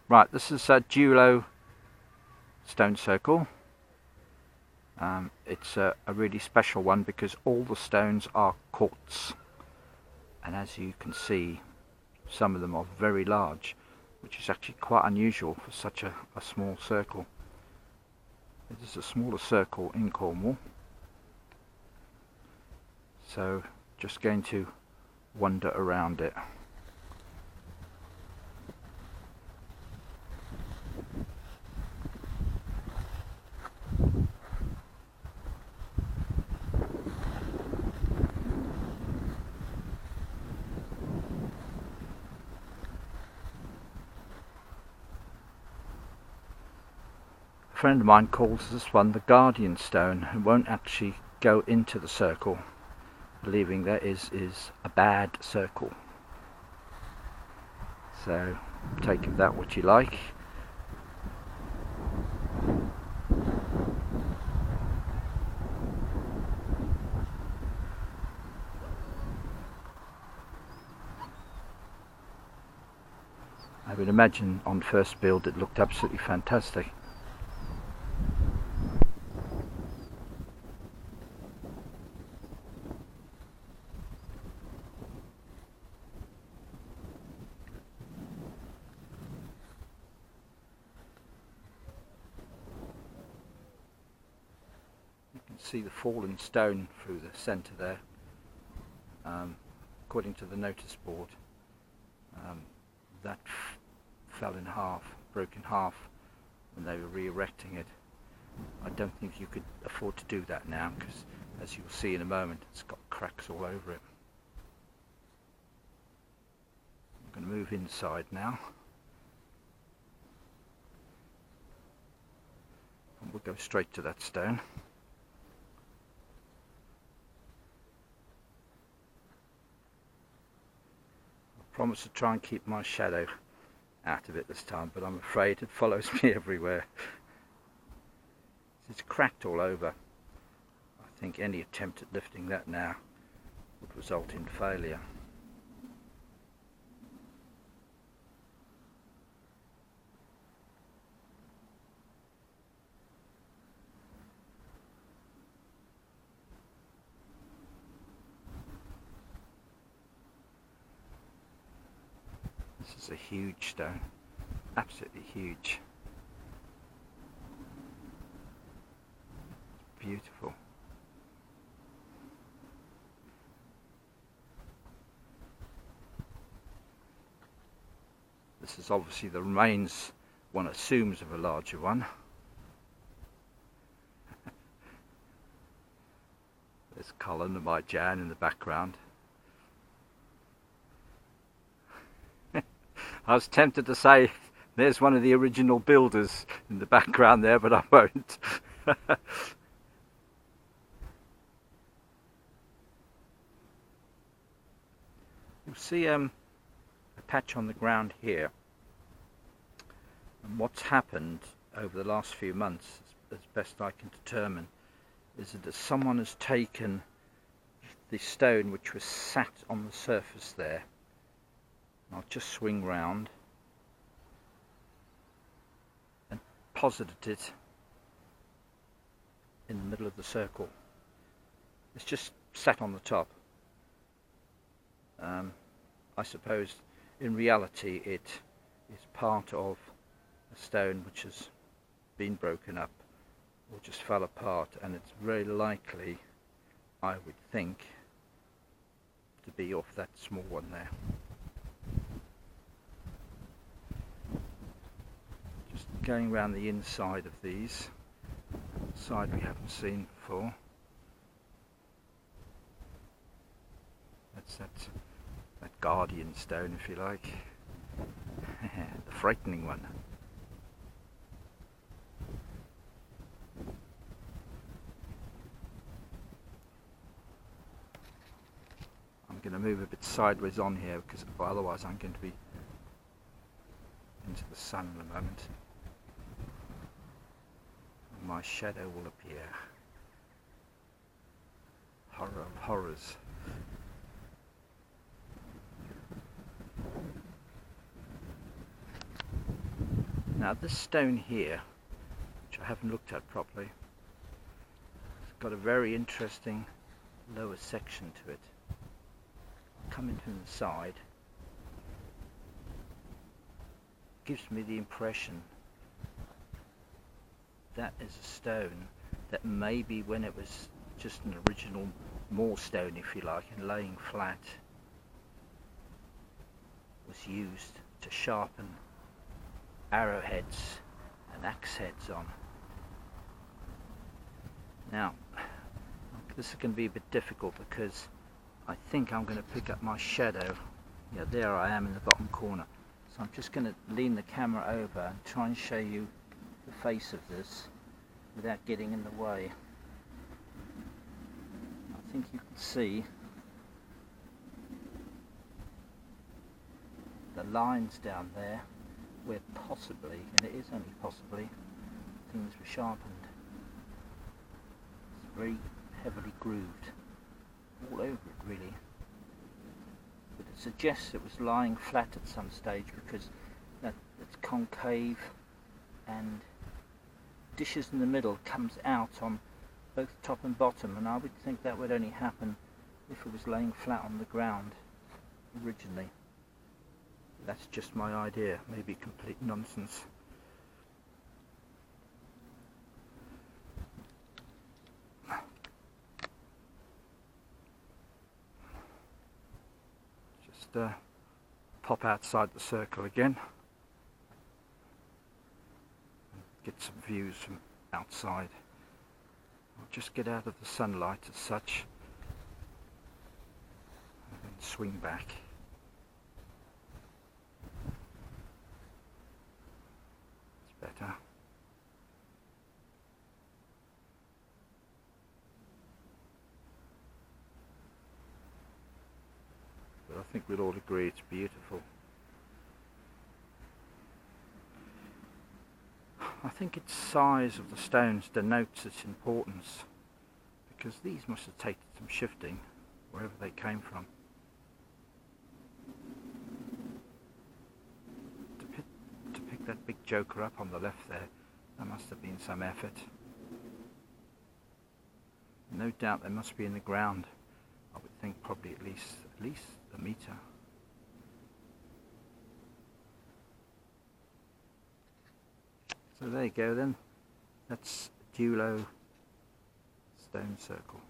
Right, this is a Duloe stone circle. It's a really special one because all the stones are quartz, and as you can see, some of them are very large, which is actually quite unusual for such a small circle. It is a smaller circle in Cornwall, so just going to wander around it. A friend of mine calls this one the guardian stone and won't actually go into the circle, believing there is a bad circle. So take of that what you like. I would imagine on first build it looked absolutely fantastic. You can see the fallen stone through the centre there. According to the notice board, that fell in half, broke in half when they were re-erecting it. I don't think you could afford to do that now because, as you'll see in a moment, it's got cracks all over it. I'm going to move inside now, and we'll go straight to that stone. I promise to try and keep my shadow out of it this time, but I'm afraid it follows me everywhere. It's cracked all over. I think any attempt at lifting that now would result in failure. This is a huge stone, absolutely huge. Beautiful. This is obviously the remains, one assumes, of a larger one. There's Colin and my Jan in the background. I was tempted to say there's one of the original builders in the background there, but I won't. You'll see a patch on the ground here, and what's happened over the last few months, as best I can determine, is that someone has taken the stone which was sat on the surface there. I'll just swing round and posited it in the middle of the circle. It's just sat on the top. I suppose in reality it is part of a stone which has been broken up or just fell apart, and it's very likely, I would think, to be off that small one there. Just going around the inside of these, side we haven't seen before. That's that guardian stone, if you like. The frightening one. I'm going to move a bit sideways on here because otherwise I'm going to be into the sun in a moment. And my shadow will appear. Horror of horrors. Now this stone here, which I haven't looked at properly, it's got a very interesting lower section to it. Coming from the side, gives me the impression that is a stone that maybe when it was just an original moorstone, if you like, and laying flat, was used to sharpen arrowheads and axe heads on. Now, this is going to be a bit difficult because I think I'm going to pick up my shadow. Yeah, there I am in the bottom corner. So I'm just going to lean the camera over and try and show you the face of this without getting in the way. I think you can see the lines down there where possibly, and it is only possibly, things were sharpened. It's very heavily grooved all over it really, but it suggests it was lying flat at some stage because it's concave and dishes in the middle comes out on both top and bottom, and I would think that would only happen if it was laying flat on the ground originally. That's just my idea, maybe complete nonsense. Just pop outside the circle again and get some views from outside. I'll just get out of the sunlight as such and then swing back. Better. But I think we'll all agree it's beautiful. I think its size of the stones denotes its importance, because these must have taken some shifting wherever they came from. To pick that big joker up on the left there must have been some effort. No doubt they must be in the ground. I would think probably at least a metre. So there you go then. That's Duloe stone circle.